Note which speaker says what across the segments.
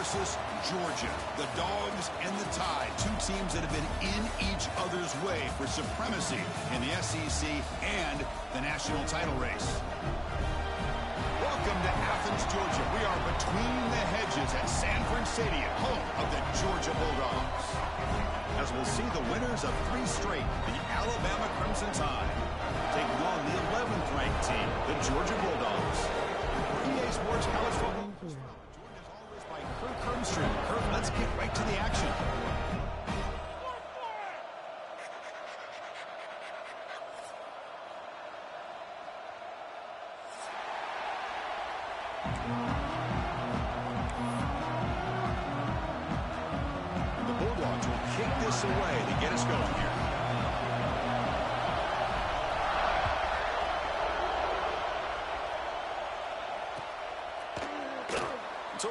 Speaker 1: versus Georgia. The Dogs and the Tide, two teams that have been in each other's way for supremacy in the SEC and the national title race. Welcome to Athens, Georgia. We are between the hedges at Sanford Stadium, home of the Georgia Bulldogs. As we'll see the winners of 3 straight, the Alabama Crimson Tide, taking on the 11th ranked team, the Georgia Bulldogs. EA Sports College Football. Joined as always by Kirk Hermstrom. Kirk, let's get right to the action. The Bulldogs will kick this away to get us going here.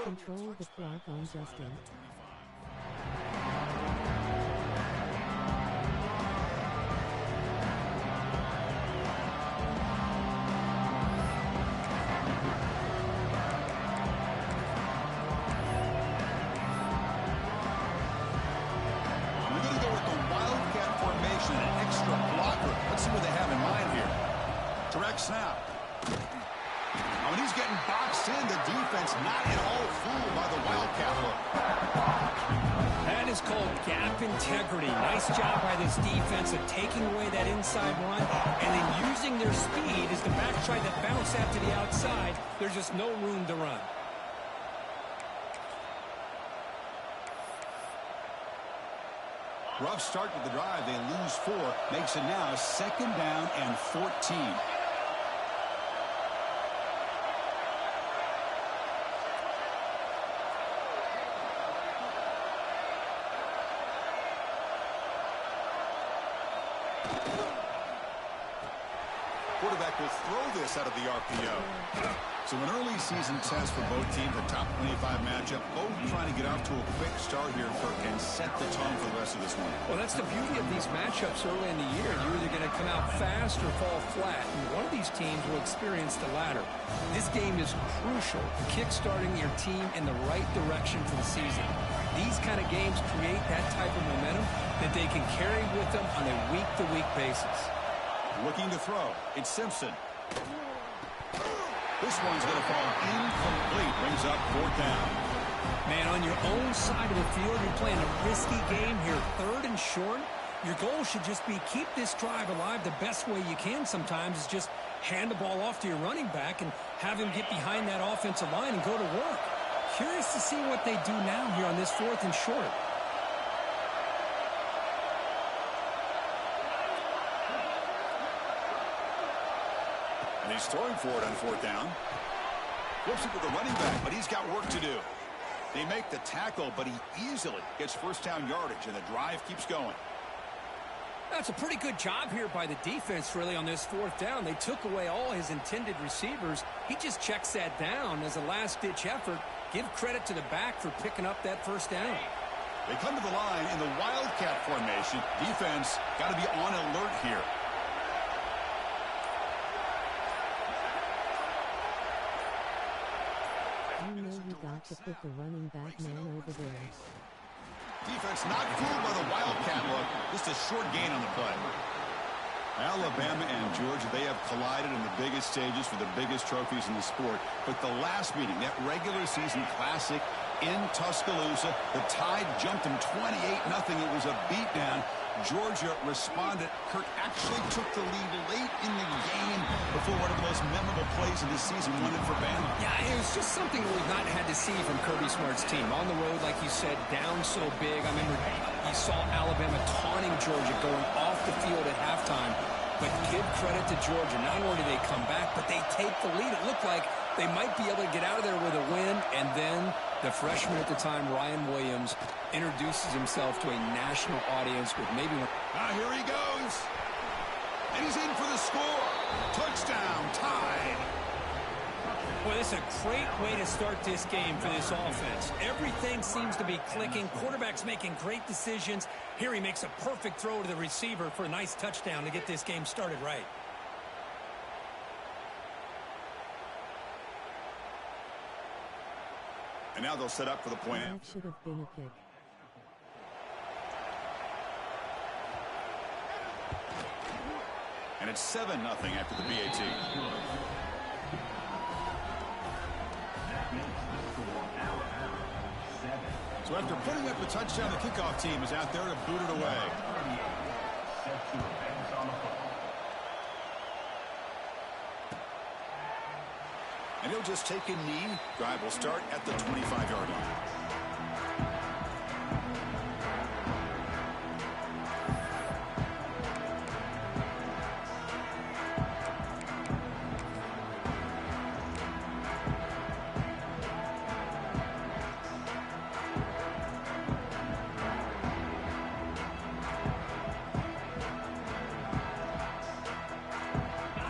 Speaker 2: Control the clock on Justin.
Speaker 1: We're going to go with the Wildcat formation, an extra blocker. Let's see what they have in mind here. Direct snap. When he's getting boxed in, the defense not at all fooled by the Wildcat look.
Speaker 3: That is called gap integrity. Nice job by this defense of taking away that inside run and then using their speed as the backs try to bounce out to the outside. There's just no room to run.
Speaker 1: Rough start to the drive. They lose 4. Makes it now 2nd down and 14. Quarterback will throw this out of the RPO. So an early season test for both teams, a top 25 matchup. Both trying to get off to a quick start here, Kirk, and set the tone for the rest of this one.
Speaker 3: Well, that's the beauty of these matchups early in the year. You're either going to come out fast or fall flat, and one of these teams will experience the latter. This game is crucial, kick-starting your team in the right direction for the season. These kind of games create that type of momentum that they can carry with them on a week-to-week basis.
Speaker 1: Looking to throw. It's Simpson. This one's going to fall incomplete. Brings up 4th down.
Speaker 3: Man, on your own side of the field, you're playing a risky game here. 3rd and short. Your goal should just be keep this drive alive the best way you can sometimes is just hand the ball off to your running back and have him get behind that offensive line and go to work. Curious to see what they do now here on this 4th and short.
Speaker 1: And he's throwing for it on 4th down. Flips it to the running back, but he's got work to do. They make the tackle, but he easily gets 1st down yardage, and the drive keeps going.
Speaker 3: That's a pretty good job here by the defense, really, on this 4th down. They took away all his intended receivers. He just checks that down as a last-ditch effort. Give credit to the back for picking up that 1st down.
Speaker 1: They come to the line in the Wildcat formation. Defense got to be on alert here.
Speaker 2: You know you got to put the running back man over there.
Speaker 1: Defense not fooled by the Wildcat look. Just a short gain on the play. Alabama and Georgia, they have collided in the biggest stages for the biggest trophies in the sport. But the last meeting, that regular season classic in Tuscaloosa, the Tide jumped them 28-0. It was a beatdown. Georgia responded. Kirk actually took the lead late in the game before one of the most memorable plays of the season won it for Bama.
Speaker 3: Yeah, it was just something we've not had to see from Kirby Smart's team. On the road, like you said, down so big. I remember you saw Alabama taunting Georgia going off the field at halftime. But give credit to Georgia. Not only do they come back, but they take the lead. It looked like they might be able to get out of there with a win. And then the freshman at the time, Ryan Williams, introduces himself to a national audience with maybe one.
Speaker 1: Here he goes. And he's in for the score. Touchdown, Tide.
Speaker 3: Well, this is a great way to start this game for this offense. Everything seems to be clicking. Quarterback's making great decisions. Here he makes a perfect throw to the receiver for a nice touchdown to get this game started right.
Speaker 1: And now they'll set up for the point.
Speaker 2: That should have been a pick.
Speaker 1: And it's 7-0 after the BAT. So after putting up a touchdown, the kickoff team is out there to boot it away. And he'll just take a knee. Drive will start at the 25-yard line.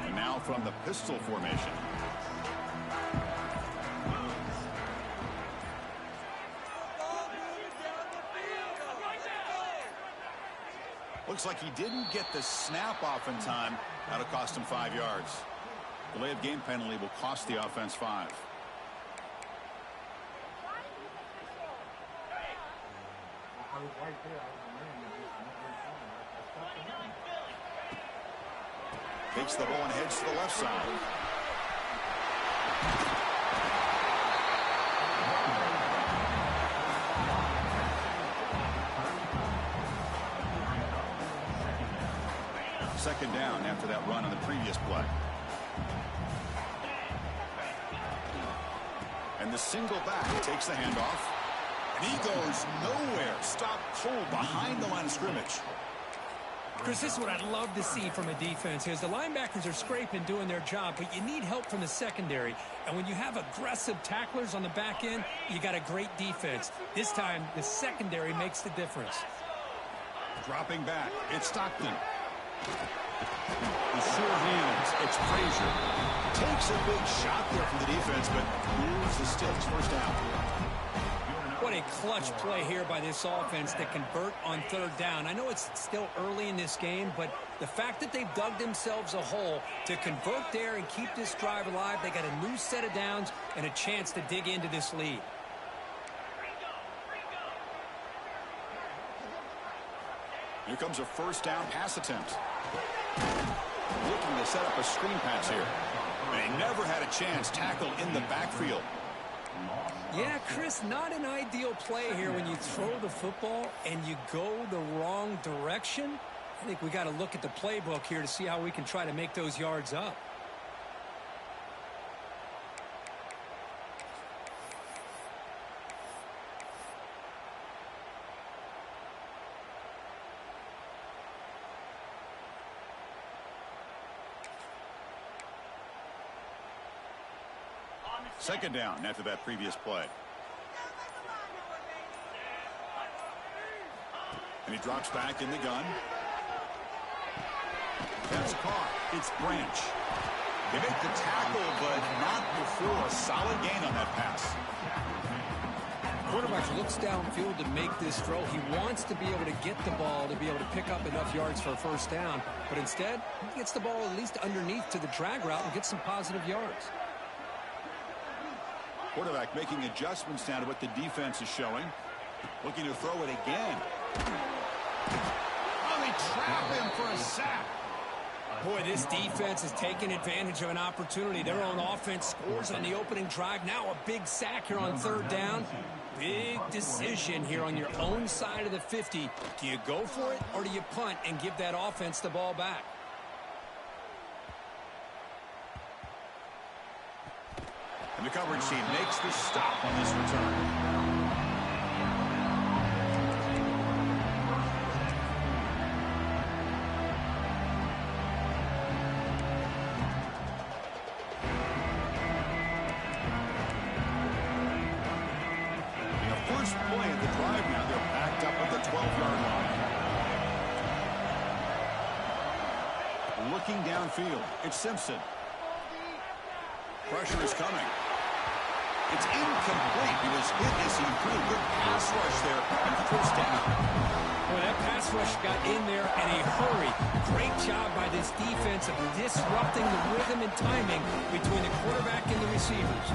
Speaker 1: And now from the pistol formation. Looks like he didn't get the snap off in time. That'll cost him 5 yards. Delay of game penalty will cost the offense 5. Takes the ball and heads to the left side. Second down after that run on the previous play. And the single back takes the handoff. And he goes nowhere. Stop cold behind the line of scrimmage.
Speaker 3: Chris, this is what I'd love to see from a defense. Is the linebackers are scraping, doing their job, but you need help from the secondary. And when you have aggressive tacklers on the back end, you got a great defense. This time, the secondary makes the difference.
Speaker 1: Dropping back, it's Stockton. The sure hands, it's Frazier. Takes a big shot there from the defense, but moves the sticks. First down.
Speaker 3: What a clutch play here by this offense to convert on third down. I know it's still early in this game, but the fact that they've dug themselves a hole to convert there and keep this drive alive, they got a new set of downs and a chance to dig into this lead.
Speaker 1: Here comes a first down pass attempt. Looking to set up a screen pass here. They never had a chance tackled in the backfield.
Speaker 3: Yeah, Chris, not an ideal play here when you throw the football and you go the wrong direction. I think we got to look at the playbook here to see how we can try to make those yards up.
Speaker 1: Second down after that previous play. And he drops back in the gun. That's caught. It's Branch. They make the tackle, but not before a solid gain on that pass.
Speaker 3: Quarterback looks downfield to make this throw. He wants to be able to get the ball to be able to pick up enough yards for a first down. But instead, he gets the ball at least underneath to the drag route and gets some positive yards.
Speaker 1: Quarterback making adjustments now to what the defense is showing. Looking to throw it again. Oh, they trap him for a sack.
Speaker 3: Boy, this defense is taking advantage of an opportunity. Their own offense scores on the opening drive. Now a big sack here on third down. Big decision here on your own side of the 50. Do you go for it or do you punt and give that offense the ball back?
Speaker 1: And the coverage team makes the stop on this return. First play of the drive now, they're backed up at the 12-yard line. Looking downfield, it's Simpson. Pressure is coming. It's incomplete. He was hit as he threw a good pass rush there and first down.
Speaker 3: Well, that pass rush got in there in a hurry. Great job by this defense of disrupting the rhythm and timing between the quarterback and the receivers.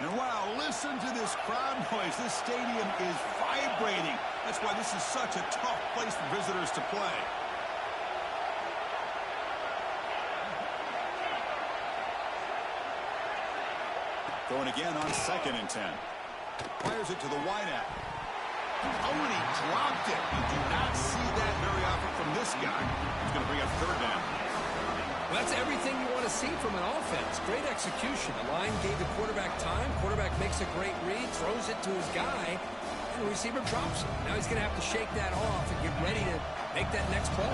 Speaker 1: And wow, listen to this crowd noise. This stadium is vibrating. That's why this is such a tough place for visitors to play. Going again on 2nd and 10. Fires it to the wideout. Oh, and he dropped it. You do not see that very often from this guy. He's going to bring up 3rd down.
Speaker 3: Well, that's everything you want to see from an offense. Great execution. The line gave the quarterback time. Quarterback makes a great read, throws it to his guy, and the receiver drops it. Now he's going to have to shake that off and get ready to make that next play.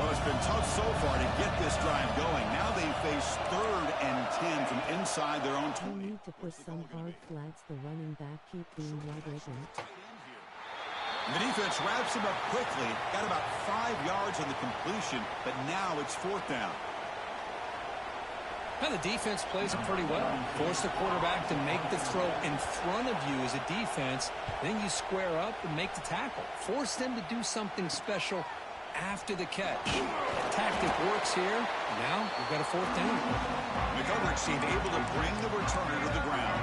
Speaker 1: Well, it's been tough so far to get this drive going. Now they face 3rd and 10 from inside their own 20.
Speaker 2: You need to push some hard flags. The running back keep being wide open.
Speaker 1: And the defense wraps him up quickly. Got about 5 yards on the completion, but now it's 4th down.
Speaker 3: Now the defense plays it pretty well. Force the quarterback to make the throw in front of you as a defense. Then you square up and make the tackle. Force them to do something special after the catch. The tactic works here. Now we've got a 4th down.
Speaker 1: The coverage team able to bring the returner to the ground.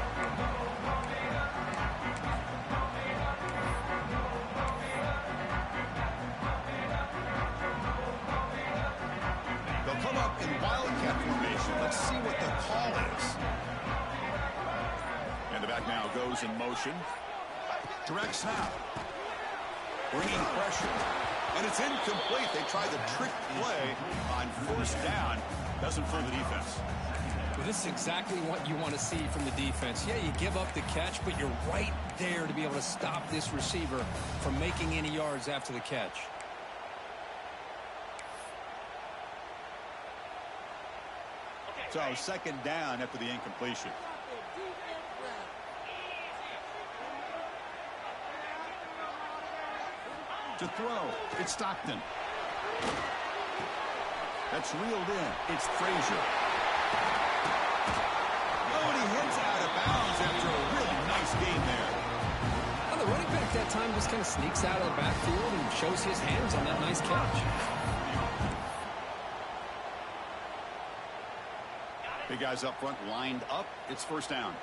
Speaker 1: They'll come up in wildcat formation. Let's see what the call is. And the back now goes in motion. Direct snap. Bringing pressure. And it's incomplete. They try the trick play on 1st down. Doesn't fool the defense.
Speaker 3: Well, this is exactly what you want to see from the defense. Yeah, you give up the catch, but you're right there to be able to stop this receiver from making any yards after the catch.
Speaker 1: So 2nd down after the incompletion. To throw, it's Stockton. That's reeled in. It's Frazier. Oh, and he hits out of bounds after a really nice game there.
Speaker 3: Well, the running back that time just kind of sneaks out of the backfield and shows his hands on that nice catch.
Speaker 1: Big guys up front lined up. It's 1st down.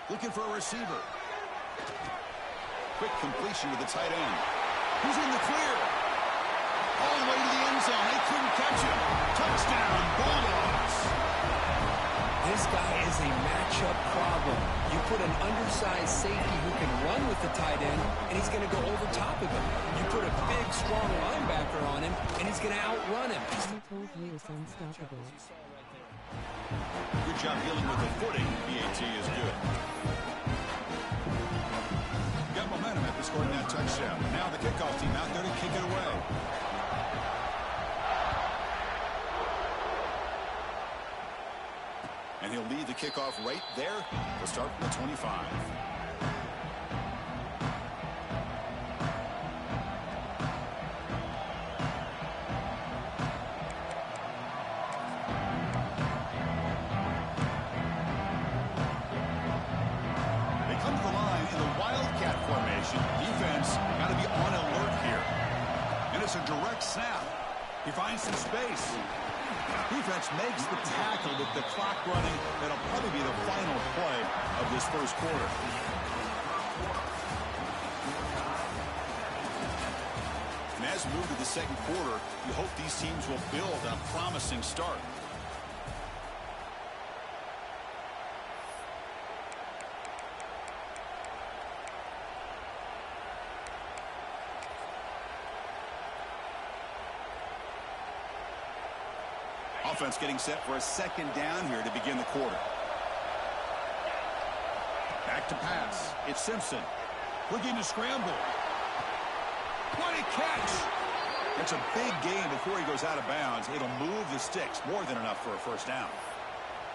Speaker 1: Looking for a receiver. Quick completion to the tight end. Who's in the clear? All the way to the end zone. They couldn't catch him. Touchdown, Bulldogs.
Speaker 3: This guy is a matchup problem. You put an undersized safety who can run with the tight end, and he's going to go over top of him. You put a big, strong linebacker on him, and he's going to outrun him.
Speaker 2: I told you it's unstoppable.
Speaker 1: Good job dealing with the footing. BAT is good. Got momentum after scoring that touchdown. Now the kickoff team out there to kick it away. And he'll lead the kickoff right there. We'll start from the 25. Defense got to be on alert here. And it's a direct snap. He finds some space. Defense makes the tackle with the clock running. That'll probably be the final play of this 1st quarter. And as we move to the 2nd quarter, you hope these teams will build on a promising start. Offense getting set for a 2nd down here to begin the quarter. Back to pass. It's Simpson. Looking to scramble. What a catch! It's a big gain before he goes out of bounds. It'll move the sticks. More than enough for a 1st down.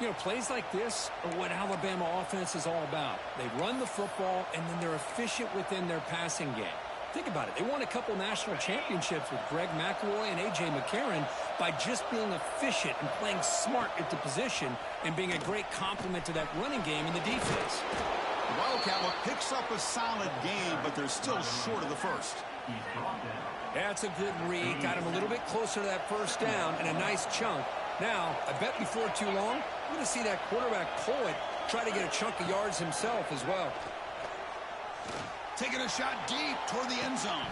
Speaker 3: You know, plays like this are what Alabama offense is all about. They run the football, and then they're efficient within their passing game. Think about it. They won a couple national championships with Greg McElroy and A.J. McCarron by just being efficient and playing smart at the position and being a great complement to that running game in the defense.
Speaker 1: The Wildcat picks up a solid gain, but they're still short of the first.
Speaker 3: That's a good read. Got him a little bit closer to that first down and a nice chunk. Now, I bet before too long, we're going to see that quarterback pull it, try to get a chunk of yards himself as well.
Speaker 1: Taking a shot deep toward the end zone.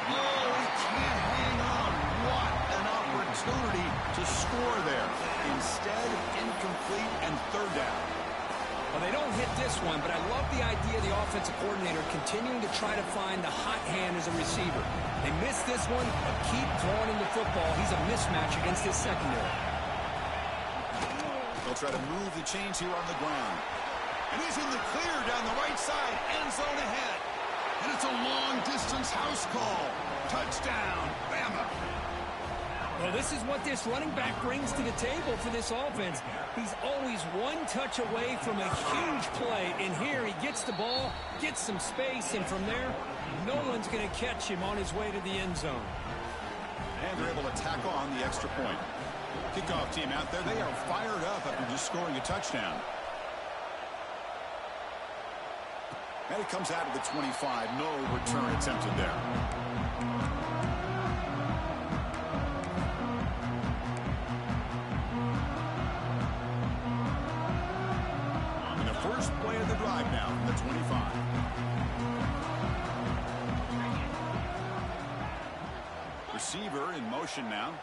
Speaker 1: Oh, he can't hang on. What an opportunity to score there. Instead, incomplete and third down.
Speaker 3: Well, they don't hit this one, but I love the idea of the offensive coordinator continuing to try to find the hot hand as a receiver. They missed this one, but keep throwing him the football. He's a mismatch against his secondary.
Speaker 1: They'll try to move the chains here on the ground. And he's in the clear down the right side, end zone ahead. And it's a long-distance house call. Touchdown, Bama.
Speaker 3: Well, this is what this running back brings to the table for this offense. He's always one touch away from a huge play. And here he gets the ball, gets some space, and from there, no one's going to catch him on his way to the end zone.
Speaker 1: And they're able to tack on the extra point. Kickoff team out there, they are fired up after just scoring a touchdown. And it comes out of the 25. No return attempted there. And the first play of the drive now from the 25. Receiver in motion now.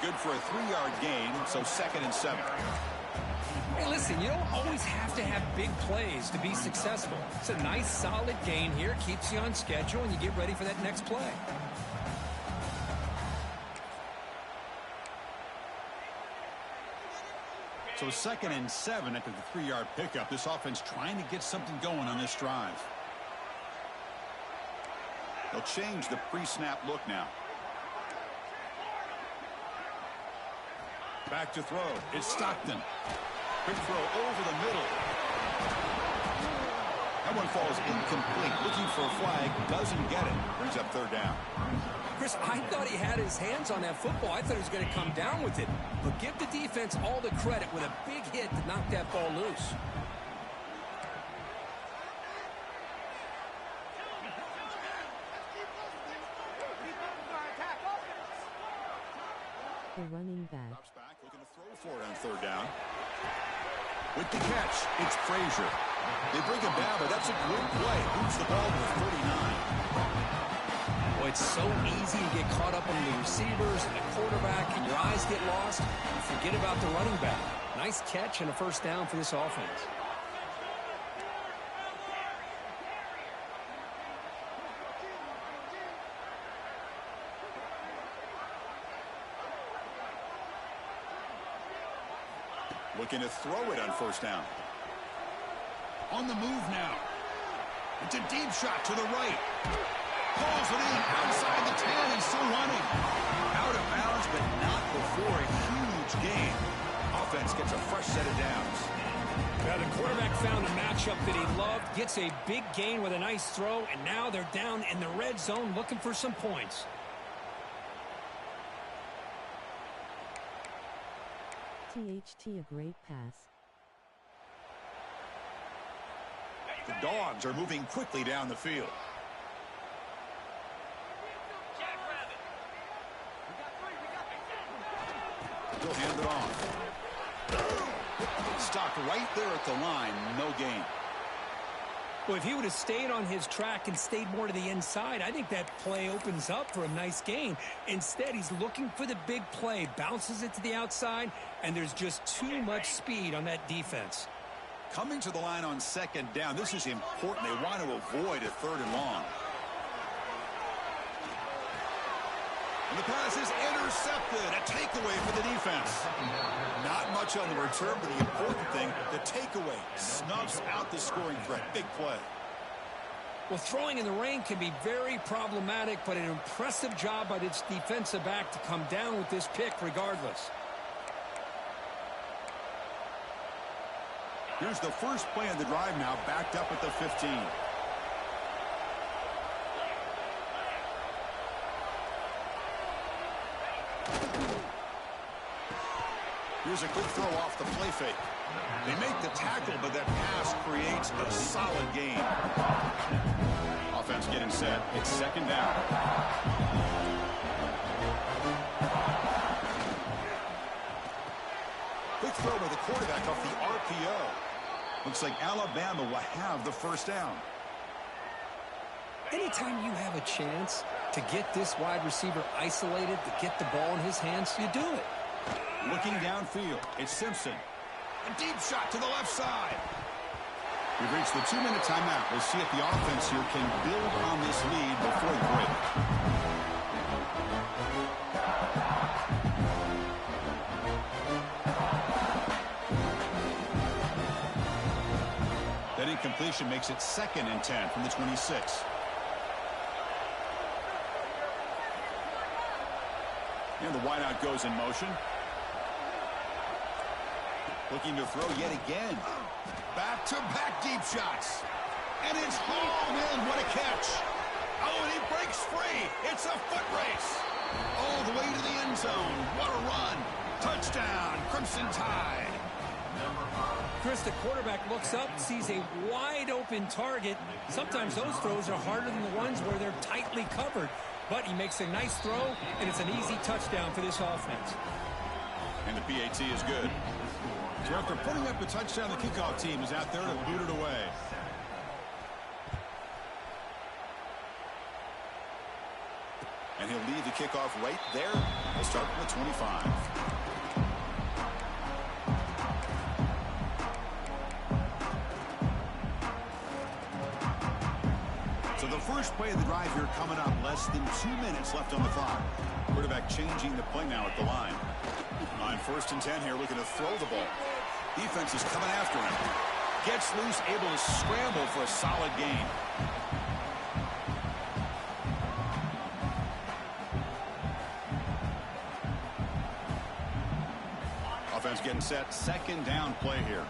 Speaker 1: Good for a 3-yard gain, so 2nd and 7.
Speaker 3: Hey, listen, you don't always have to have big plays to be successful. It's a nice, solid gain here, keeps you on schedule, and you get ready for that next play.
Speaker 1: So 2nd and 7 after the 3-yard pickup. This offense trying to get something going on this drive. They'll change the pre-snap look now. Back to throw. It's Stockton. Quick throw over the middle. That one falls incomplete. Looking for a flag. Doesn't get it. Brings up third down.
Speaker 3: Chris, I thought he had his hands on that football. I thought he was going to come down with it. But give the defense all the credit with a big hit to knock that ball loose.
Speaker 2: The running back.
Speaker 1: Drops back, looking to throw for it on third down. With the catch, it's Frazier. They bring him down, but that's a great play. Moves the ball to 39.
Speaker 3: Well, it's so easy to get caught up on the receivers and the quarterback, and your eyes get lost. You forget about the running back. Nice catch and a first down for this offense.
Speaker 1: Looking to throw it on first down. On the move now. It's a deep shot to the right. Pulls it in outside the 10 and still running. Out of bounds, but not before a huge gain. Offense gets a fresh set of downs.
Speaker 3: Now the quarterback found a matchup that he loved, gets a big gain with a nice throw, and now they're down in the red zone looking for some points.
Speaker 2: THT a great pass.
Speaker 1: The Dogs are moving quickly down the field. He'll hand it off. Stopped right there at the line. No gain.
Speaker 3: Well, if he would have stayed on his track and stayed more to the inside, I think that play opens up for a nice gain. Instead, he's looking for the big play, bounces it to the outside, and there's just too much speed on that defense.
Speaker 1: Coming to the line on second down, this is important. They want to avoid a third and long. And the pass is intercepted. A takeaway for the defense. Not much on the return, but the important thing, the takeaway snuffs out the scoring threat. Big play.
Speaker 3: Well, throwing in the rain can be very problematic, but an impressive job by this defensive back to come down with this pick regardless.
Speaker 1: Here's the first play of the drive now, backed up at the 15. Here's a quick throw off the play fake. They make the tackle, but that pass creates a solid gain. Offense getting set. It's second down. Quick throw by the quarterback off the RPO. Looks like Alabama will have the first down.
Speaker 3: Anytime you have a chance to get this wide receiver isolated, to get the ball in his hands, you do it.
Speaker 1: Looking downfield, it's Simpson. A deep shot to the left side. We've reached the 2-minute timeout. We'll see if the offense here can build on this lead before the break. That incompletion makes it 2nd and 10 from the 26. And the wideout goes in motion. Looking to throw yet again. Back-to-back deep shots. And it's hauled in. What a catch. Oh, and he breaks free. It's a foot race. All the way to the end zone. What a run. Touchdown, Crimson Tide.
Speaker 3: Chris, the quarterback looks up, sees a wide-open target. Sometimes those throws are harder than the ones where they're tightly covered. But he makes a nice throw, and it's an easy touchdown for this offense.
Speaker 1: And the PAT is good. So after putting up the touchdown, the kickoff team is out there to boot it away. And he'll leave the kickoff right there. We'll start from the 25. So the first play of the drive here coming up. Less than 2 minutes left on the clock. Quarterback changing the play now at the line. On 1st and 10 here, looking to throw the ball. Defense is coming after him. Gets loose, able to scramble for a solid gain. Offense getting set. 2nd down play here.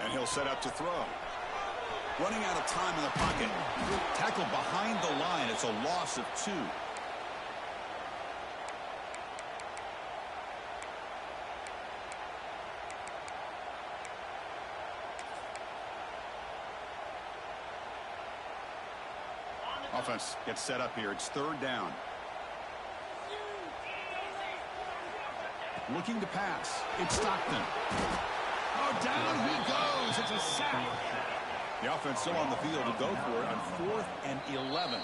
Speaker 1: And he'll set up to throw. Running out of time in the pocket. Tackle behind the line. It's a loss of 2. Offense gets set up here. It's 3rd down. Looking to pass. It's Stockton. Oh, down he goes. It's a sack. The offense still on the field to go for it on 4th and 11.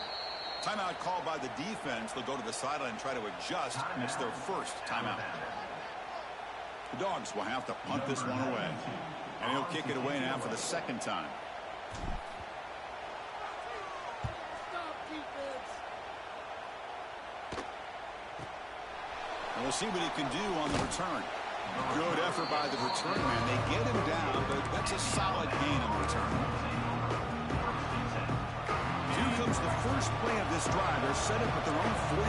Speaker 1: Timeout called by the defense. They'll go to the sideline and try to adjust. And it's their first timeout. The Dogs will have to punt this one away. And he'll kick it away now for the 2nd time. And we'll see what he can do on the return. Good effort by the return man. They get him down, but that's a solid gain on the return. Here comes the first play of this drive. They're set up at their own 48.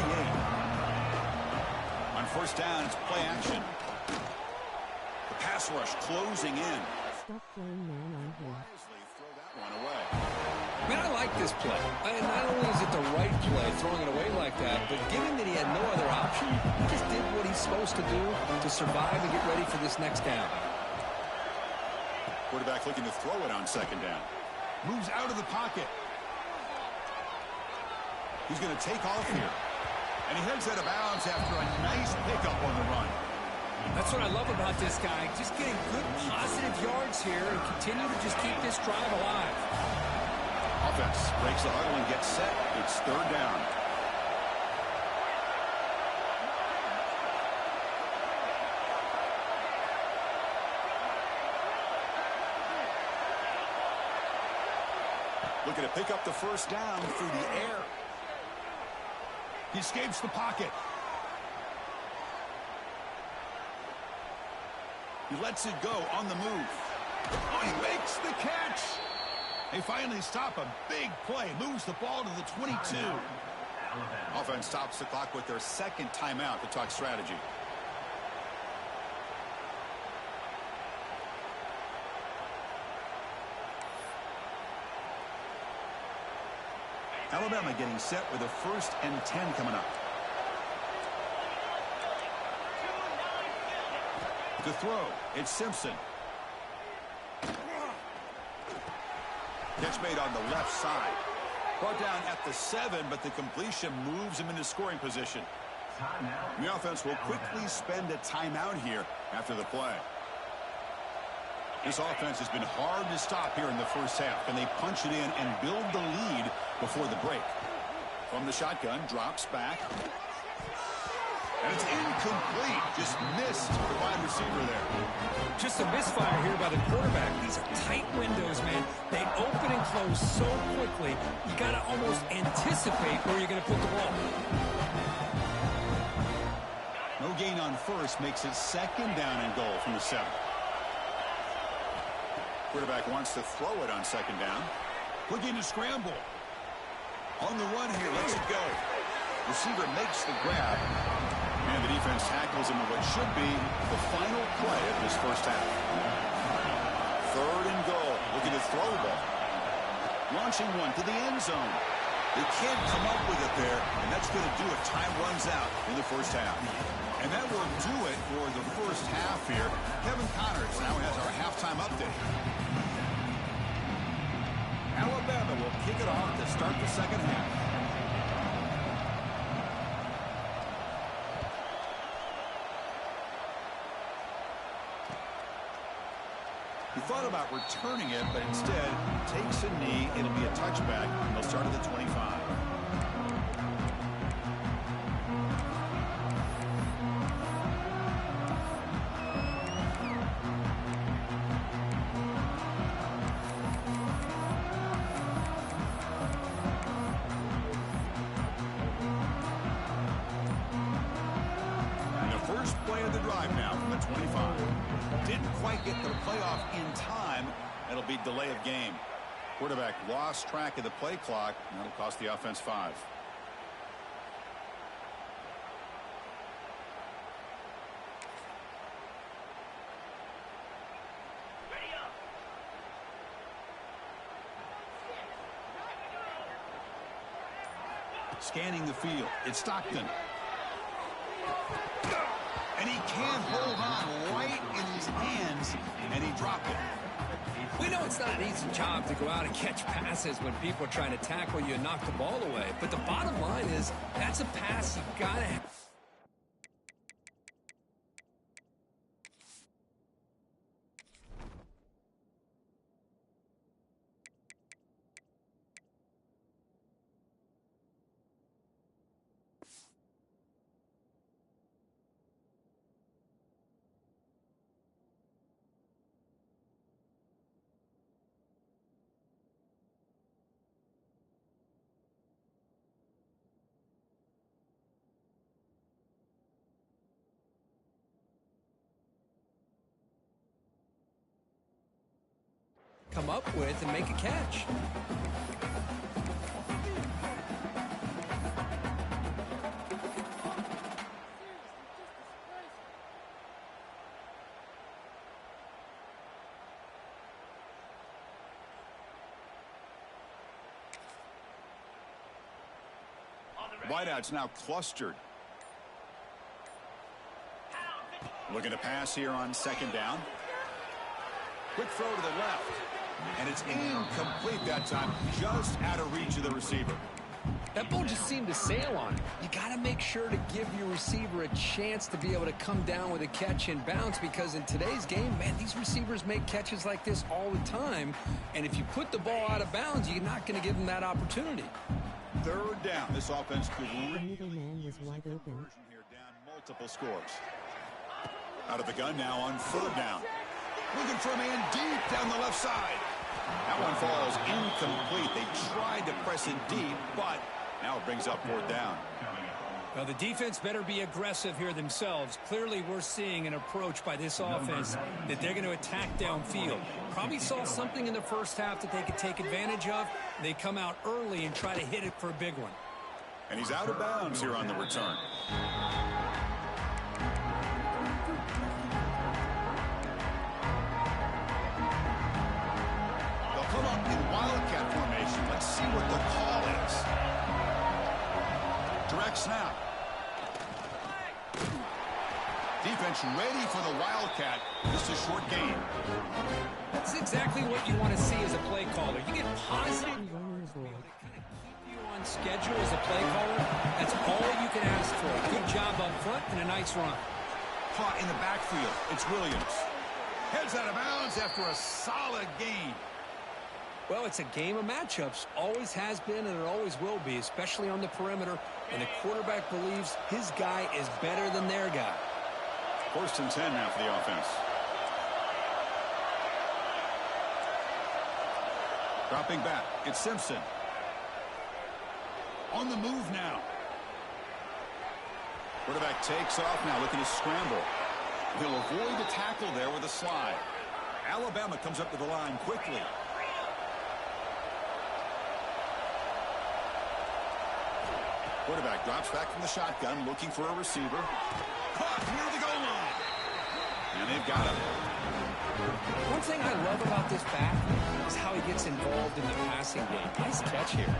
Speaker 1: On 1st down, it's play action. The pass rush closing in.
Speaker 2: Stop playing man on him.
Speaker 1: Throw that one away.
Speaker 3: Man, I like this play. Not only is it the right play, throwing it away like that, but given that he had no other option, he just did what he's supposed to do to survive and get ready for this next down.
Speaker 1: Quarterback looking to throw it on 2nd down. Moves out of the pocket. He's going to take off here. And he heads out of bounds after a nice pickup on the run.
Speaker 3: That's what I love about this guy. Just getting good positive yards here and continue to just keep this drive alive.
Speaker 1: Offense breaks the huddle and gets set. It's 3rd down. Looking to pick up the first down through the air. He escapes the pocket. He lets it go on the move. Oh, he makes the catch. They finally stop a big play. Moves the ball to the 22. Offense stops the clock with their 2nd timeout to talk strategy. Alabama getting set with a 1st and 10 coming up. To throw, it's Simpson. Catch made on the left side. Brought down at the 7, but the completion moves him into scoring position. The offense will quickly spend a timeout here after the play. This offense has been hard to stop here in the first half. Can they punch it in and build the lead before the break? From the shotgun, drops back. And it's incomplete. Just missed the wide receiver there.
Speaker 3: Just a misfire here by the quarterback. These are tight windows, man. They open and close so quickly. You got to almost anticipate where you're going to put the ball.
Speaker 1: No gain on first makes it 2nd down and goal from the 7. Quarterback wants to throw it on 2nd down. Looking to scramble. On the run here, lets it go. Receiver makes the grab. And the defense tackles him in what should be the final play of this first half. 3rd and goal. Looking to throw the ball. Launching one to the end zone. They can't come up with it there, and that's going to do it. Time runs out in the first half. And that will do it for the first half here. Kevin Connors now has our halftime update. Alabama will kick it off to start the second half. He thought about returning it, but instead takes a knee. It'll be a touchback. They'll start at the 25. And the first play of the drive now from the 25. Didn't quite get the playoff in time. It'll be delay of game. Quarterback lost track of the play clock, and that'll cost the offense 5. Scanning the field. It's Stockton. And he can't hold on right in his hands, and he dropped it.
Speaker 3: We know it's not an easy job to go out and catch passes when people are trying to tackle you and knock the ball away. But the bottom line is that's a pass you got to have. Come up with and make a catch.
Speaker 1: Wideouts now clustered. Looking to pass here on 2nd down. Quick throw to the left. And it's incomplete that time, just out of reach of the receiver.
Speaker 3: That ball just seemed to sail on him. You got to make sure to give your receiver a chance to be able to come down with a catch and bounce, because in today's game, man, these receivers make catches like this all the time. And if you put the ball out of bounds, you're not going to give them that opportunity.
Speaker 1: 3rd down. This offense could
Speaker 2: The middleman was wide open.
Speaker 1: here, down multiple scores. Out of the gun now on 3rd down. Looking for a man deep down the left side. That one falls incomplete. They tried to press it deep, but now it brings up 4th down.
Speaker 3: Well, the defense better be aggressive here themselves. Clearly, we're seeing an approach by this offense that they're going to attack downfield. Probably saw something in the first half that they could take advantage of. They come out early and try to hit it for a big one.
Speaker 1: And he's out of bounds here on the return. They'll come up in Wildcat formation. Let's see what the call is. direct snap. Defense ready for the Wildcat. Just a short gain.
Speaker 3: That's exactly what you want to see as a play caller. You get positive
Speaker 2: Running board.
Speaker 3: keep you on schedule as a play caller. That's all you can ask for. Good job up front and a nice run.
Speaker 1: Caught in the backfield. It's Williams. Heads out of bounds after a solid gain.
Speaker 3: Well, it's a game of matchups. Always has been and it always will be, especially on the perimeter. And the quarterback believes his guy is better than their guy.
Speaker 1: 1st and 10 now for the offense. Dropping back. It's Simpson. On the move now. Quarterback takes off now, looking to scramble. He'll avoid the tackle there with a slide. Alabama comes up to the line quickly. Quarterback drops back from the shotgun, looking for a receiver. Caught near the goal line. And they've got him.
Speaker 3: One thing I love about this back is how he gets involved in the passing game. Nice catch here.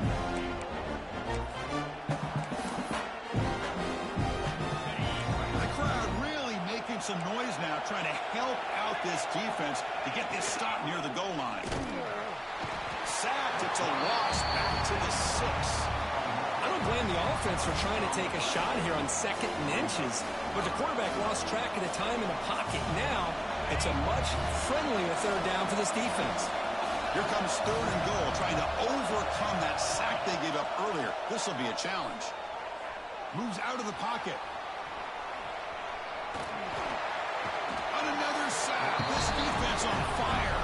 Speaker 1: The crowd really making some noise now, trying to help out this defense to get this stop near the goal line. Sacked. It's a loss back to the 6.
Speaker 3: I don't blame the offense for trying to take a shot here on 2nd and inches, but the quarterback lost track of the time in the pocket. Now it's a much friendlier 3rd down for this defense.
Speaker 1: Here comes 3rd and goal, trying to overcome that sack they gave up earlier. This will be a challenge. Moves out of the pocket. On another sack. This defense on fire.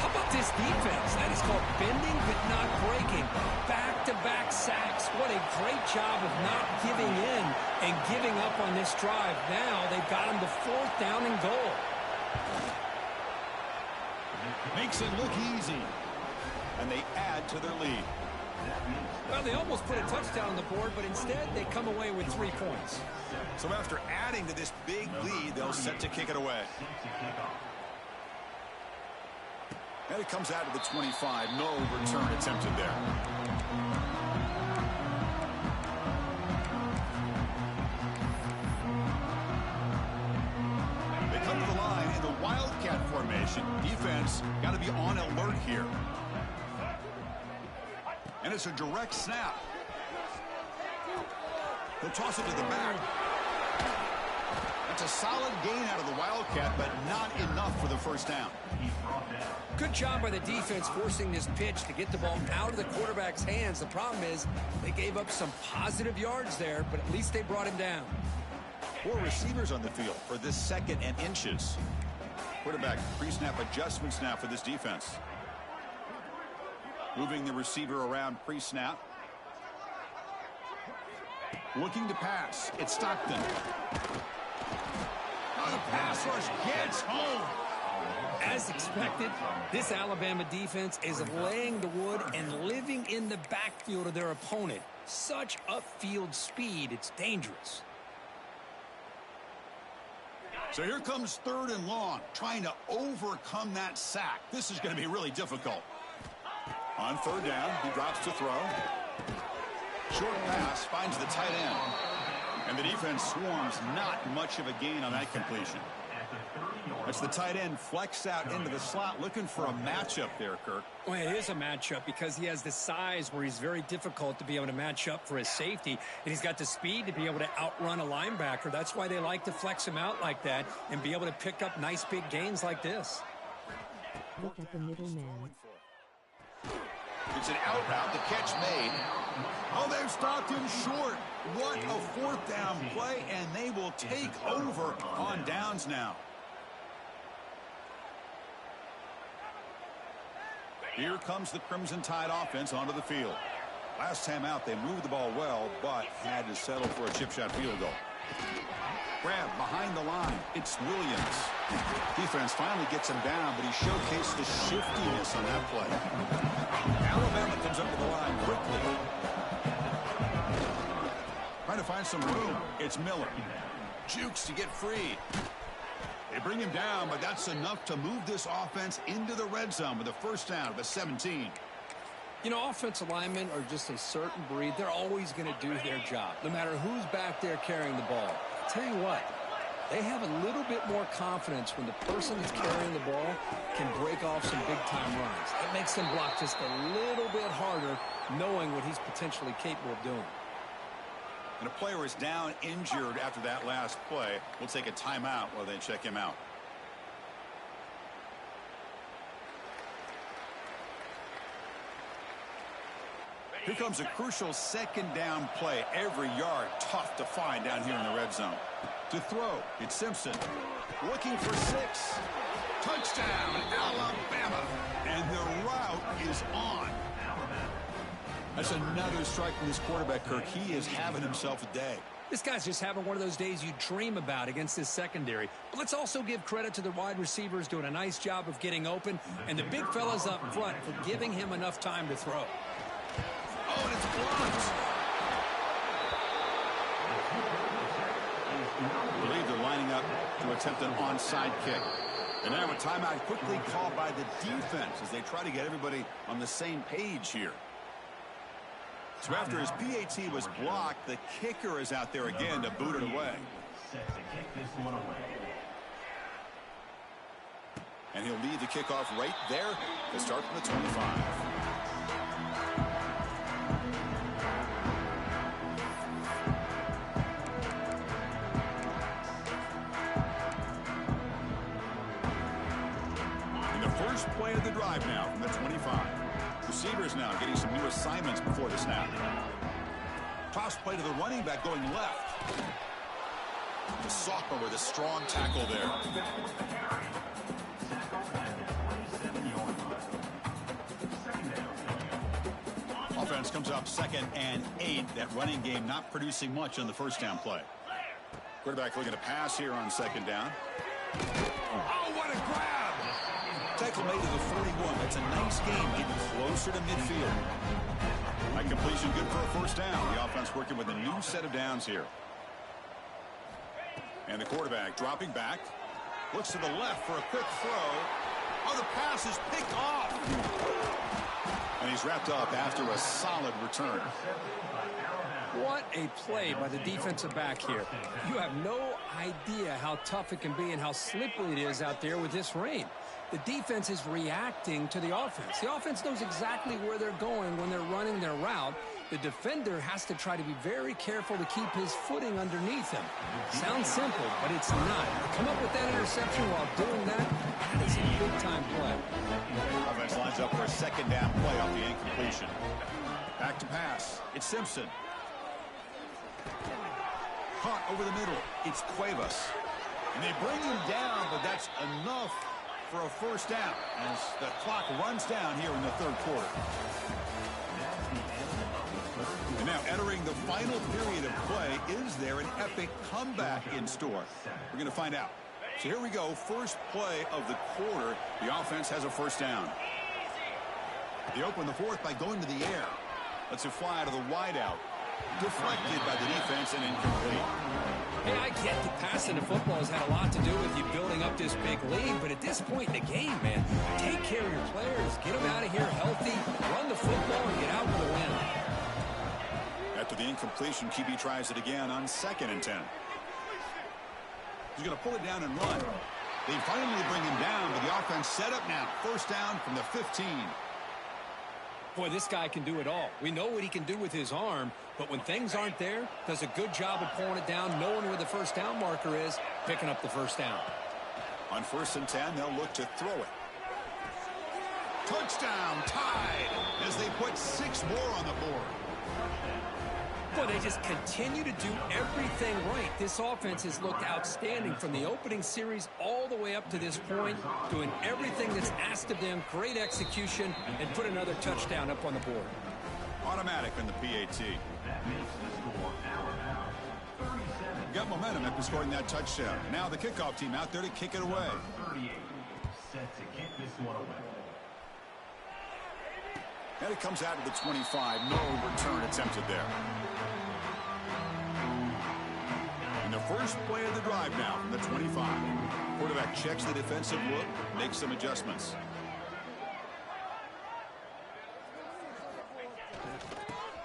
Speaker 3: How about this defense? That is called bending but not breaking. Back-to-back sacks. What a great job of not giving in and giving up on this drive. Now they've got him to 4th down and goal.
Speaker 1: Makes it look easy. And they add to their lead.
Speaker 3: Well, they almost put a touchdown on the board, but instead they come away with 3 points.
Speaker 1: So after adding to this big lead, they'll set to kick it away. And it comes out to the 25. No return attempted there. They come to the line in the Wildcat formation. Defense got to be on alert here. And it's a direct snap. He'll toss it to the back. That's a solid gain out of the Wildcat, but not enough for the 1st down.
Speaker 3: Good job by the defense forcing this pitch to get the ball out of the quarterback's hands. The problem is they gave up some positive yards there, but at least they brought him down.
Speaker 1: 4 receivers on the field for this 2nd and inches. Quarterback pre-snap adjustments now for this defense. Moving the receiver around pre-snap. Looking to pass. It's Stockton. Oh, the pass rush gets home.
Speaker 3: As expected, this Alabama defense is laying the wood and living in the backfield of their opponent. Such upfield speed, it's dangerous.
Speaker 1: So here comes 3rd and long, trying to overcome that sack. This is going to be really difficult. On 3rd down, he drops to throw. Short pass finds the tight end. And the defense swarms, not much of a gain on that completion. That's the tight end flexed out into the slot, looking for a matchup there, Kirk.
Speaker 3: Well, it is a matchup because he has the size where he's very difficult to be able to match up for his safety, and he's got the speed to be able to outrun a linebacker. That's why they like to flex him out like that and be able to pick up nice big gains like this.
Speaker 2: Look at the middleman.
Speaker 1: It's an out route, the catch made. Oh, they've stopped him short. What a 4th down play, and they will take over on downs now. Here comes the Crimson Tide offense onto the field. Last time out, they moved the ball well, but had to settle for a chip shot field goal. Grab behind the line. It's Williams. Defense finally gets him down, but he showcased the shiftiness on that play. Alabama comes up to the line quickly. Trying to find some room. It's Miller. Jukes to get free. They bring him down, but that's enough to move this offense into the red zone with a 1st down of the 17.
Speaker 3: You know, offensive linemen are just a certain breed. They're always going to do their job, no matter who's back there carrying the ball. I'll tell you what, they have a little bit more confidence when the person that's carrying the ball can break off some big-time runs. It makes them block just a little bit harder, knowing what he's potentially capable of doing.
Speaker 1: And a player is down injured after that last play. We'll take a timeout while they check him out. Here comes a crucial second down play. Every yard tough to find down here in the red zone. To throw, it's Simpson. Looking for 6. Touchdown, Alabama. And the route is on. That's another strike from this quarterback, Kirk. He is having himself a day.
Speaker 3: This guy's just having one of those days you dream about against this secondary. But let's also give credit to the wide receivers doing a nice job of getting open, and the big fellas up front for giving him enough time to throw.
Speaker 1: Oh, and it's blocked. I believe they're lining up to attempt an onside kick. And now a timeout quickly called by the defense as they try to get everybody on the same page here. So after his PAT was blocked, the kicker is out there again to boot it away. And he'll lead the kickoff right there to start from the 25. First play of the drive now from the 25. Receivers now getting some new assignments before the snap. Toss play to the running back going left. The sophomore with a strong tackle there. Offense comes up 2nd and 8. That running game not producing much on the first down play. Quarterback looking to pass here on 2nd down. Oh, what a grab! Tackle made to the 41. That's a nice game, getting closer to midfield. High completion, good for a first down. The offense working with a new set of downs here. And the quarterback dropping back. Looks to the left for a quick throw. Oh, the pass is picked off. And he's wrapped up after a solid return.
Speaker 3: What a play by the defensive back here. You have no idea how tough it can be and how slippery it is out there with this rain. The defense is reacting to the offense. The offense knows exactly where they're going when they're running their route. The defender has to try to be very careful to keep his footing underneath him. Sounds simple, but it's not. Come up with that interception while doing that, that is a big-time play.
Speaker 1: Offense lines up for a 2nd down play off the incompletion. Back to pass. It's Simpson. Caught over the middle. It's Cuevas. And they bring him down, but that's enough for a first down as the clock runs down here in the 3rd quarter. And now entering the final period of play, is there an epic comeback in store? We're going to find out. So here we go, first play of the quarter. The offense has a first down. They open the 4th by going to the air. Lets it fly to the wideout. Deflected by the defense and incomplete.
Speaker 3: Hey, I get that passing the football has had a lot to do with you building up this big lead, but at this point in the game, man, take care of your players, get them out of here healthy, run the football, and get out with a win.
Speaker 1: After the incompletion, QB tries it again on 2nd and 10. He's going to pull it down and run. They finally bring him down, but the offense set up now. First down from the 15.
Speaker 3: Boy, this guy can do it all. We know what he can do with his arm, but when things aren't there, does a good job of pulling it down, knowing where the first down marker is, picking up the first down.
Speaker 1: On 1st and 10, they'll look to throw it. Touchdown, tied, as they put 6 more on the board.
Speaker 3: Boy, they just continue to do everything right. This offense has looked outstanding from the opening series all the way up to this point, doing everything that's asked of them, great execution, and put another touchdown up on the board.
Speaker 1: Automatic in the PAT. Got momentum after scoring that touchdown. Now the kickoff team out there to kick it away. And it comes out of the 25. No return attempted there. And the first play of the drive now from the 25. Quarterback checks the defensive look, makes some adjustments.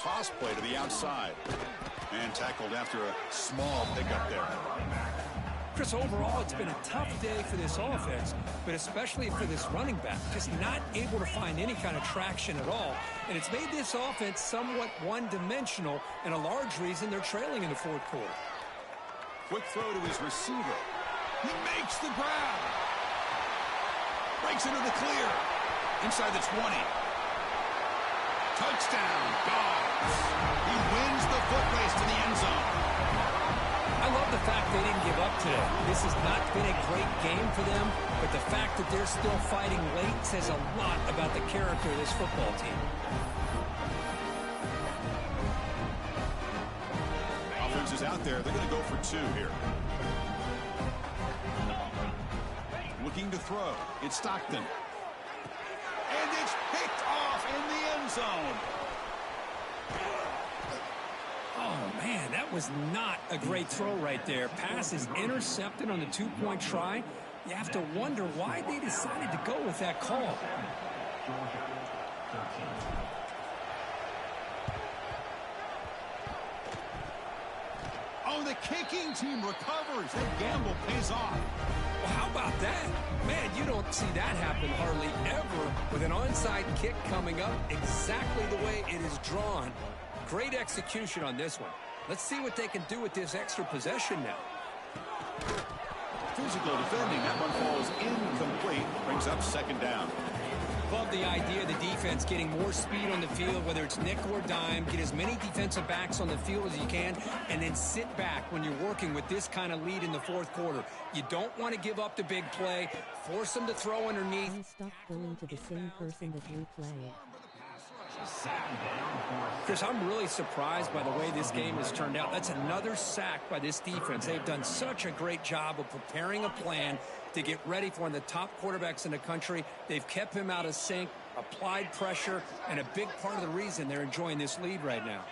Speaker 1: toss play to the outside. And tackled after a small pickup there.
Speaker 3: Chris, overall, it's been a tough day for this offense, but especially for this running back. Just not able to find any kind of traction at all. And it's made this offense somewhat one-dimensional, and a large reason they're trailing in the fourth quarter.
Speaker 1: Quick throw to his receiver. He makes the grab. Breaks into the clear. Inside the 20. Touchdown, Dogs. He wins the foot race to the end zone.
Speaker 3: I love the fact they didn't give up today. This has not been a great game for them, but the fact that they're still fighting late says a lot about the character of this football team.
Speaker 1: Offense is out there. They're going to go for 2 here. Looking to throw. It's Stockton. And it's picked off in the end zone.
Speaker 3: Oh, man, that was not a great throw right there. Pass is intercepted on the 2-point try. You have to wonder why they decided to go with that call.
Speaker 1: Oh, the kicking team recovers. That gamble pays off.
Speaker 3: Well, how about that? Man, you don't see that happen hardly ever with an onside kick coming up exactly the way it is drawn. Great execution on this one. Let's see what they can do with this extra possession now.
Speaker 1: Physical defending. That one falls incomplete. Brings up 2nd down.
Speaker 3: Love the idea of the defense getting more speed on the field, whether it's nickel or dime. Get as many defensive backs on the field as you can, and then sit back when you're working with this kind of lead in the fourth quarter. You don't want to give up the big play. Force them to throw underneath.
Speaker 2: And stop throwing to the same person that replayed.
Speaker 3: Chris, I'm really surprised by the way this game has turned out. That's another sack by this defense. They've done such a great job of preparing a plan to get ready for one of the top quarterbacks in the country. They've kept him out of sync, applied pressure, and a big part of the reason they're enjoying this lead right now.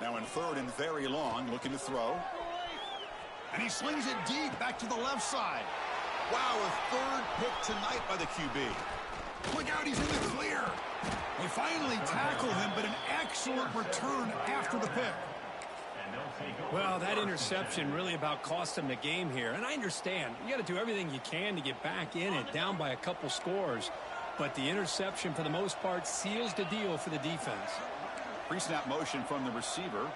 Speaker 1: Now in 3rd and very long, looking to throw. And he slings it deep back to the left side. Wow, a 3rd pick tonight by the QB. Look out, he's in the clear. They finally tackle him, but an excellent return after the pick.
Speaker 3: Well, that interception really about cost them the game here. And I understand. You got to do everything you can to get back in it, down by a couple scores. But the interception, for the most part, seals the deal for the defense.
Speaker 1: Pre-snap motion from the receiver.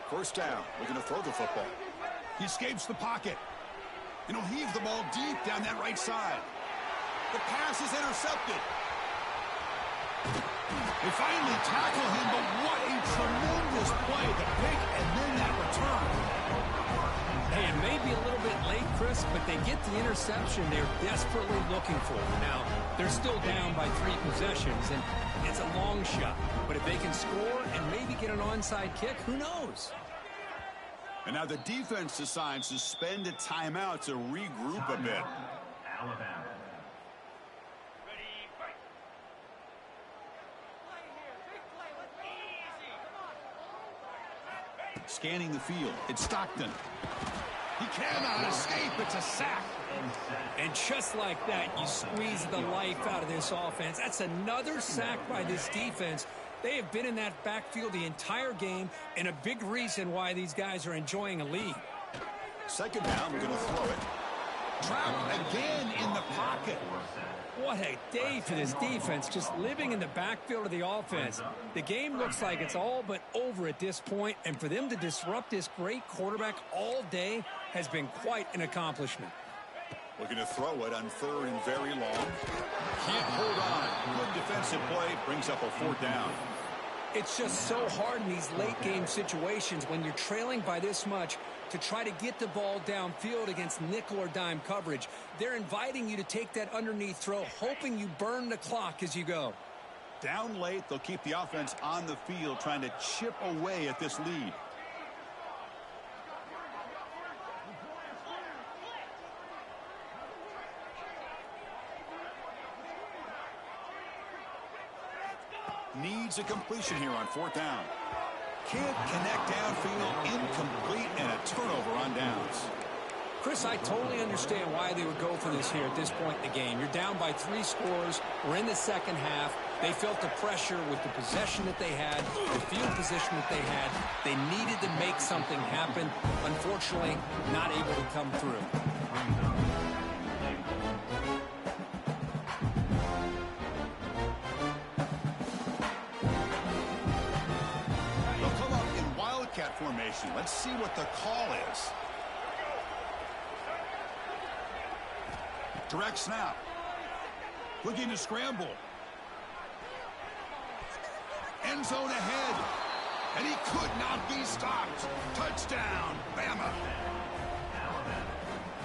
Speaker 1: 1st down. Looking to throw the football. He escapes the pocket. And he'll heave the ball deep down that right side. The pass is intercepted. They finally tackle him, but what a tremendous play. The pick and then that return.
Speaker 3: Hey, it may be a little bit late, Chris, but they get the interception they're desperately looking for. Now, they're still down by 3 possessions, and it's a long shot. But if they can score and maybe get an onside kick, who knows?
Speaker 1: And now the defense decides to spend a timeout to regroup a bit.
Speaker 4: Alabama.
Speaker 1: Scanning the field. It's Stockton. He cannot escape. It's a sack.
Speaker 3: And just like that, you squeeze the life out of this offense. That's another sack by this defense. They have been in that backfield the entire game, and a big reason why these guys are enjoying a lead.
Speaker 1: 2nd down, we're going to throw it. Trapped again in the pocket.
Speaker 3: What a day for this defense, just living in the backfield of the offense. The game looks like it's all but over at this point, and for them to disrupt this great quarterback all day has been quite an accomplishment.
Speaker 1: Looking to throw it on 3rd and very long. Can't hold on. Good defensive play. Brings up a 4th down.
Speaker 3: It's just so hard in these late game situations when you're trailing by this much to try to get the ball downfield against nickel or dime coverage. They're inviting you to take that underneath throw, hoping you burn the clock as you go.
Speaker 1: Down late, they'll keep the offense on the field trying to chip away at this lead. Needs a completion here on 4th down. Can't connect downfield, incomplete, and a turnover on downs.
Speaker 3: Chris, I totally understand why they would go for this here at this point in the game. You're down by 3 scores. We're in the second half. They felt the pressure with the possession that they had, the field position that they had. They needed to make something happen. Unfortunately, not able to come through.
Speaker 1: They'll come up in Wildcat formation. Let's see what the call is. Direct snap. Looking to scramble. End zone ahead. And he could not be stopped. Touchdown, Bama.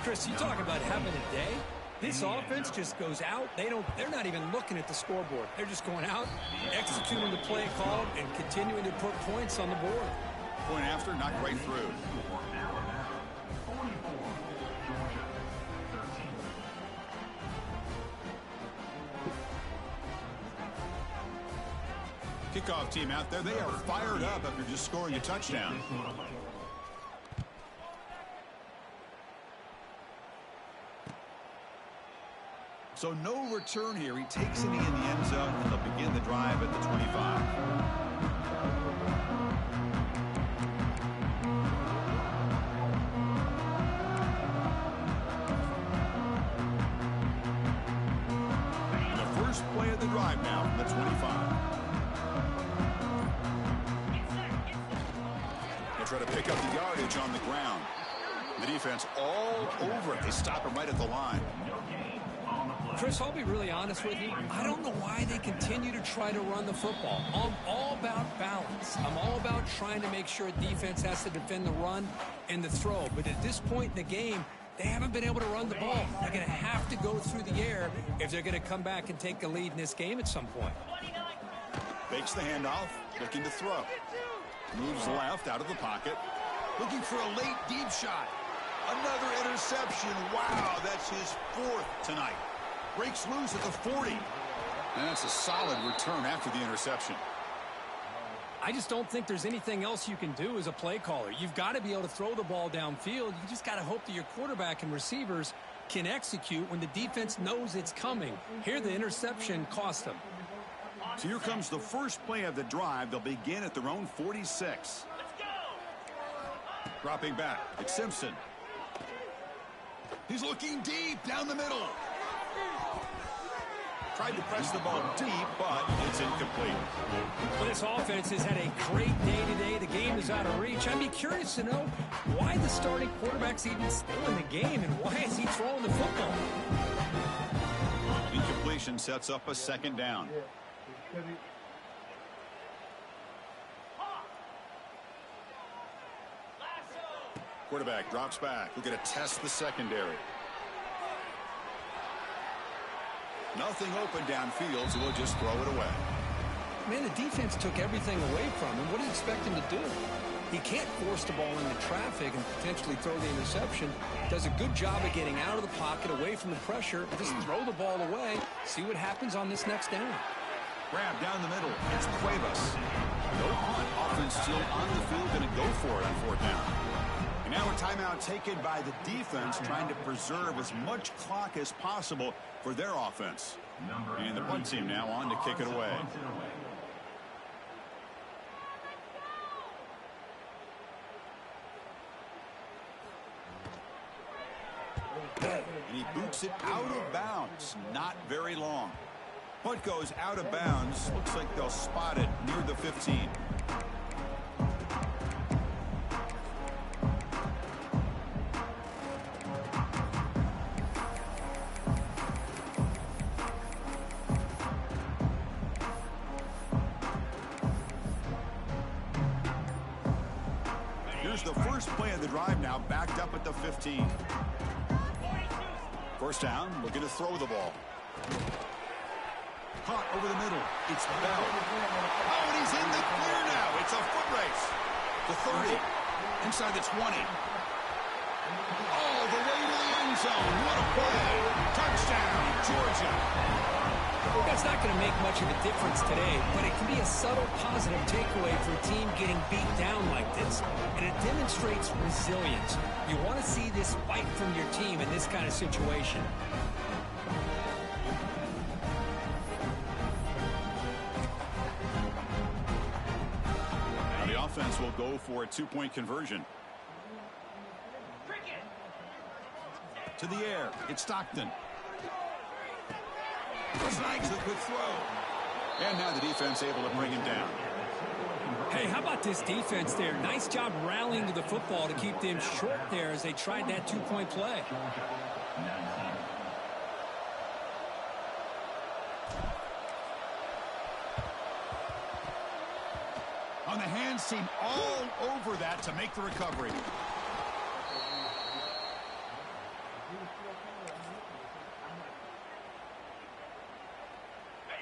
Speaker 3: Chris, you talk about having a day. This offense just goes out. They're not even looking at the scoreboard. They're just going out, executing the play call, and continuing to put points on the board.
Speaker 1: Point after, not quite through. Kickoff team out there, they are fired up after just scoring a touchdown. So no return here. He takes it in the end zone, and they'll begin the drive at the 25. And the first play of the drive now from the 25. Try to pick up the yardage on the ground. The defense all over it. They stop him right at the line.
Speaker 3: Chris, I'll be really honest with you. I don't know why they continue to try to run the football. I'm all about balance. I'm all about trying to make sure defense has to defend the run and the throw. But at this point in the game, they haven't been able to run the ball. They're going to have to go through the air if they're going to come back and take the lead in this game at some point.
Speaker 1: Fakes the handoff, looking to throw. Moves left out of the pocket. Looking for a late deep shot. Another interception. Wow, that's his 4th tonight. Breaks loose at the 40. And that's a solid return after the interception.
Speaker 3: I just don't think there's anything else you can do as a play caller. You've got to be able to throw the ball downfield. You just got to hope that your quarterback and receivers can execute when the defense knows it's coming. Here, the interception cost them.
Speaker 1: So here comes the first play of the drive. They'll begin at their own 46. Let's go. Dropping back. It's Simpson. He's looking deep down the middle. Tried to press the ball deep, but it's incomplete.
Speaker 3: Well, this offense has had a great day today. The game is out of reach. I'd be curious to know why the starting quarterback's even still in the game and why is he throwing the football?
Speaker 1: Incompletion sets up a second down. Quarterback drops back. We're going to test the secondary. Nothing open downfield, so we'll just throw it away.
Speaker 3: Man, the defense took everything away from him. What do you expect him to do? He can't force the ball into traffic and potentially throw the interception. Does a good job of getting out of the pocket, away from the pressure. Just throw the ball away. See what happens on this next down.
Speaker 1: Grab down the middle. It's Cuevas. No punt. Offense still on the field. Going to go for it on 4th down. And now a timeout taken by the defense, trying to preserve as much clock as possible for their offense. And the punt team now on to kick it away. And he boots it out of bounds. Not very long. Punt goes out of bounds. Looks like they'll spot it near the 15. Here's the first play of the drive now, backed up at the 15. First down, looking to throw the ball. Caught over the middle. It's Bell. Oh, and he's in the clear now. It's a foot race. The 30. Inside the 20. All the way to the end zone. What a play. Touchdown, Georgia.
Speaker 3: That's not going to make much of a difference today, but it can be a subtle positive takeaway for a team getting beat down like this. And it demonstrates resilience. You want to see this fight from your team in this kind of situation.
Speaker 1: Now the offense will go for a two-point conversion. To the air, it's Stockton. Snipes the quick throw. And now the defense able to bring him down.
Speaker 3: Hey, how about this defense there? Nice job rallying to the football to keep them short there as they tried that two-point play.
Speaker 1: On the hands team all over that to make the recovery.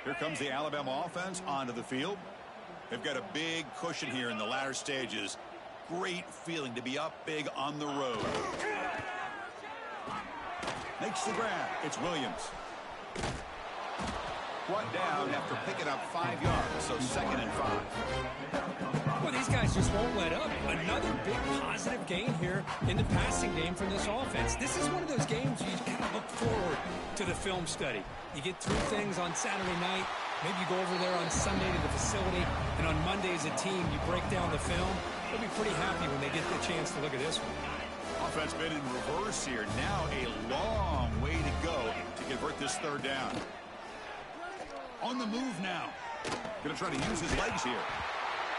Speaker 1: Here comes the Alabama offense onto the field. They've got a big cushion here in the latter stages. Great feeling to be up big on the road. Makes the grab. It's Williams. Brought down after picking up 5 yards, so 2nd and 5.
Speaker 3: Well, these guys just won't let up. Another big positive gain here in the passing game from this offense. This is one of those games you kind of look forward to the film study. You get through things on Saturday night. Maybe you go over there on Sunday to the facility, and on Monday as a team, you break down the film. They'll be pretty happy when they get the chance to look at this one.
Speaker 1: Offense been in reverse here. Now a long way to go to convert this 3rd down. On the move now. Going to try to use his legs here.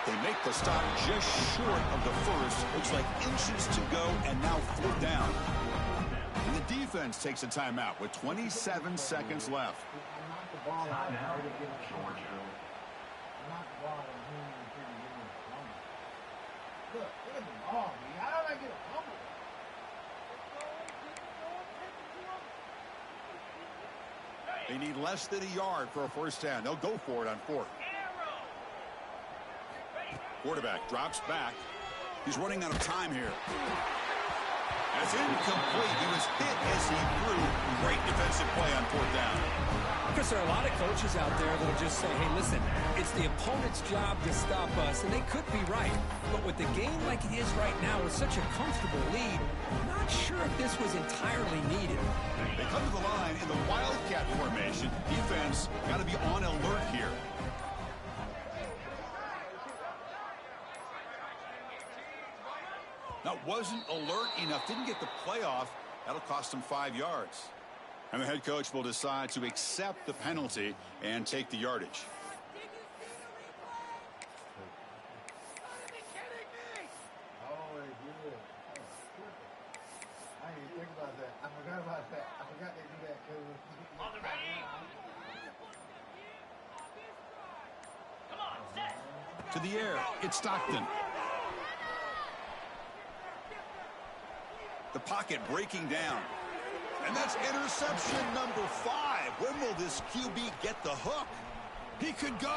Speaker 1: They make the stop just short of the first. Looks like inches to go, and now 4th down. And the defense takes a timeout with 27 seconds left. They need less than a yard for a 1st down. They'll go for it on 4th. Quarterback drops back. He's running out of time here. That's incomplete. He was hit as he threw. Great defensive play on 4th down.
Speaker 3: Because there are a lot of coaches out there that will just say, hey, listen, it's the opponent's job to stop us, and they could be right. But with the game like it is right now with such a comfortable lead, I'm not sure if this was entirely needed.
Speaker 1: They come to the line in the Wildcat formation. Defense got to be on alert here. That wasn't alert enough. Didn't get the play off. That'll cost him 5 yards. And the head coach will decide to accept the penalty and take the yardage. To the air, it's Stockton. The pocket breaking down. And that's interception number 5. When will this QB get the hook? He could go.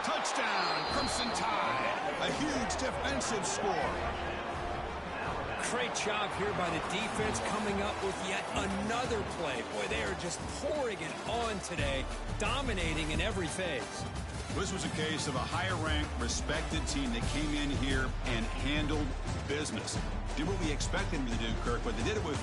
Speaker 1: Touchdown, Crimson Tide. A huge defensive score.
Speaker 3: Great job here by the defense coming up with yet another play. Boy, they are just pouring it on today, dominating in every phase.
Speaker 1: This was a case of a higher-ranked, respected team that came in here and handled business. Did what we expected them to do, Kirk, but they did it with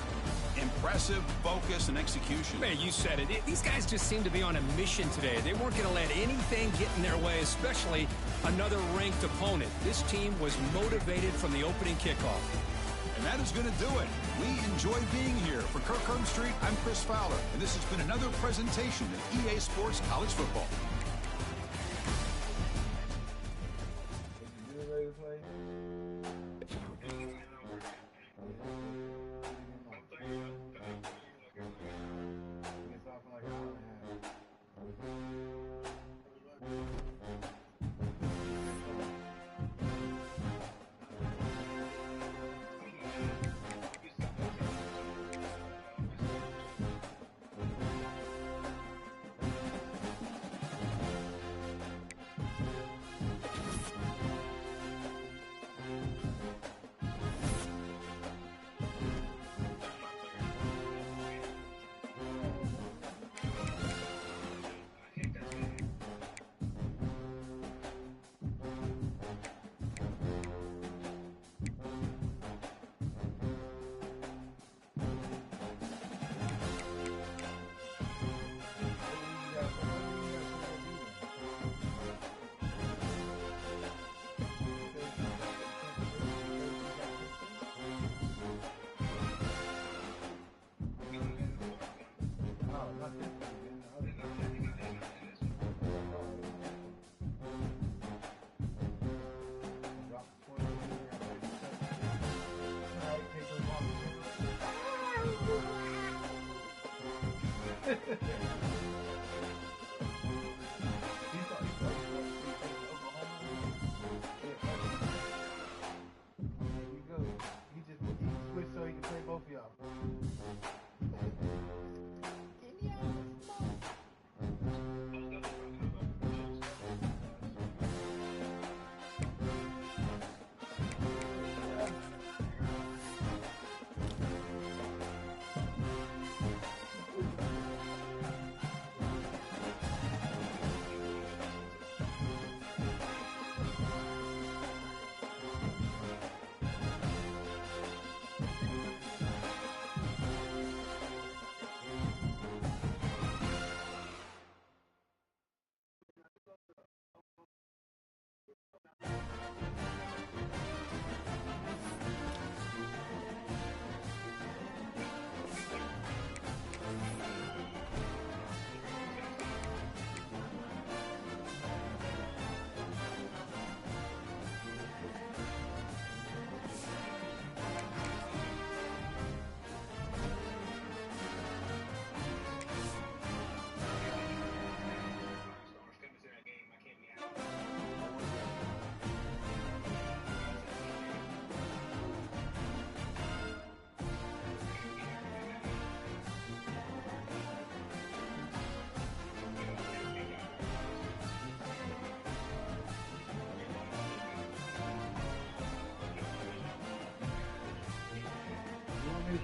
Speaker 1: impressive focus and execution.
Speaker 3: Man, you said it. These guys just seem to be on a mission today. They weren't going to let anything get in their way, especially another ranked opponent. This team was motivated from the opening kickoff.
Speaker 1: And that is going to do it. We enjoy being here. For Kirk Herbstreit, I'm Chris Fowler, and this has been another presentation of EA Sports College Football.
Speaker 4: switched so he can play both of y'all.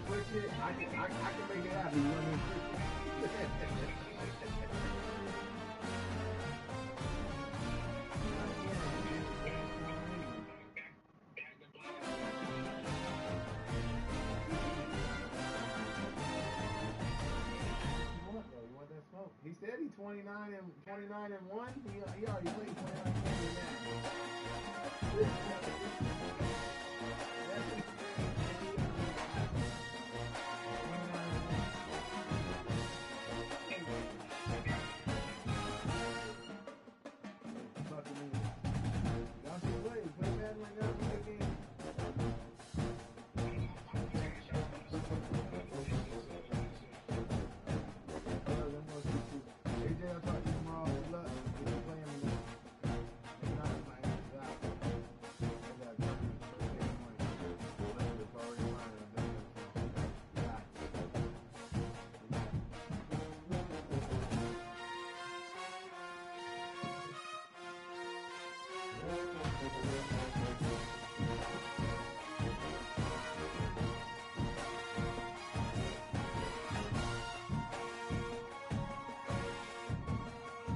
Speaker 4: Switch it. I can make it happen. You want me to switch it? You want that smoke? He said he's 29 and 1. He already played